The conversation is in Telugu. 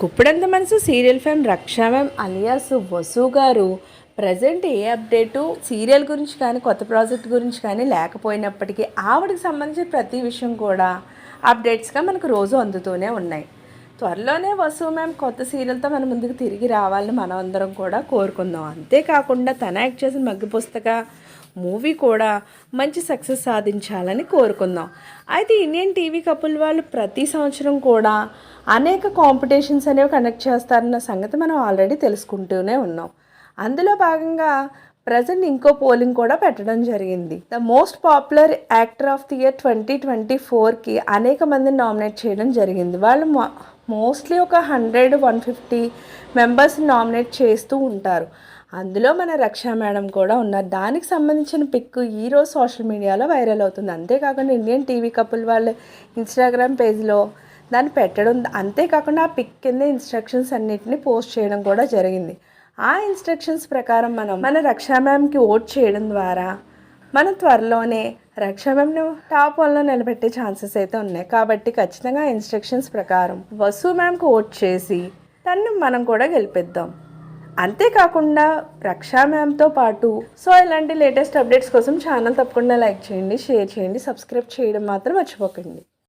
గుప్పెడంత మనసు సీరియల్ ఫేమ్ రక్షా మ్యామ్ అలియాస్ వసు గారు ప్రజెంట్ ఏ అప్డేటు సీరియల్ గురించి కానీ కొత్త ప్రాజెక్ట్ గురించి కానీ లేకపోయినప్పటికీ ఆవిడకి సంబంధించిన ప్రతి విషయం కూడా అప్డేట్స్గా మనకు రోజు అందుతూనే ఉన్నాయి. త్వరలోనే వసు మ్యామ్ కొత్త సీరియల్తో మన ముందుకు తిరిగి రావాలని మనం అందరం కూడా కోరుకుందాం. అంతేకాకుండా తన యాక్ట్ చేసిన మగ్గి పుస్తక మూవీ కూడా మంచి సక్సెస్ సాధించాలని కోరుకుందాం. అయితే ఇండియన్ టీవీ కపుల్ వాళ్ళు ప్రతి సంవత్సరం కూడా అనేక కాంపిటీషన్స్ అనేవి కండక్ట్ చేస్తారన్న సంగతి మనం ఆల్రెడీ తెలుసుకుంటూనే ఉన్నాం. అందులో భాగంగా ప్రజెంట్ ఇంకో పోలింగ్ కూడా పెట్టడం జరిగింది. The most popular actor of the year 2024కి అనేక మందిని నామినేట్ చేయడం జరిగింది. వాళ్ళు మోస్ట్లీ ఒక 100-150 మెంబర్స్ని నామినేట్ చేస్తూ ఉంటారు. అందులో మన రక్షా మేడం కూడా ఉన్నారు. దానికి సంబంధించిన పిక్ ఈరోజు సోషల్ మీడియాలో వైరల్ అవుతుంది. అంతేకాకుండా ఇండియన్ టీవీ కపుల్ వాళ్ళ ఇన్స్టాగ్రామ్ పేజ్లో దాన్ని పెట్టడం, అంతేకాకుండా ఆ పిక్ కింద ఇన్స్ట్రక్షన్స్ అన్నిటిని పోస్ట్ చేయడం కూడా జరిగింది. ఆ ఇన్స్ట్రక్షన్స్ ప్రకారం మన రక్షా మ్యామ్కి ఓట్ చేయడం ద్వారా మనం త్వరలోనే రక్షా మ్యామ్ను టాప్ 1లో నిలబెట్టే ఛాన్సెస్ అయితే ఉన్నాయి. కాబట్టి ఖచ్చితంగా ఇన్స్ట్రక్షన్స్ ప్రకారం వసు మ్యామ్కి ఓట్ చేసి తను మనం కూడా గెలిపిద్దాం. అంతేకాకుండా రక్షా మ్యామ్తో పాటు ఇలాంటి లేటెస్ట్ అప్డేట్స్ కోసం ఛానల్ తప్పకుండా లైక్ చేయండి, షేర్ చేయండి, సబ్స్క్రైబ్ చేయడం మాత్రం మర్చిపోకండి.